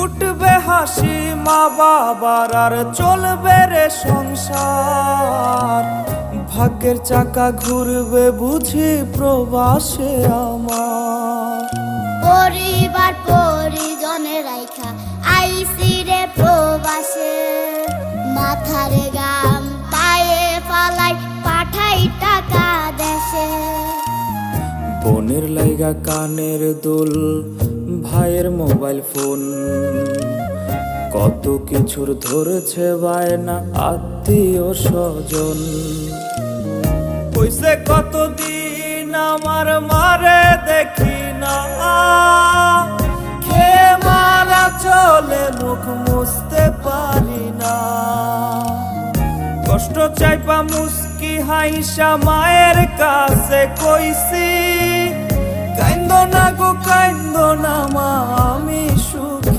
ফুটবে হাসি মা বাবার আর চলবে রে সংসার। ভাগ্যের চাকা ঘুরবে বুঝি প্রবাসে আমার। পরিবার পরিজনের রাইখা আইসি রে প্রবাসে, মাথারে গাম পায়ে ফালাই পাঠাই টাকা দেশে। বোনের লাইগা কানের দুল, ভাইয়ের মোবাইল ফোন, কত কিছুর ধরেছে বায়না আত্মীয় স্বজন। কইছে কতদিন আমার মারে দেখি না, খেয়ে মারা চলে মুখ মুছতে পারি না। কষ্ট চাইপা মুস্কি হাইসা মায়ের কাছে কইছি, কাইন্দ না গো কাইন্দ না মা, আমি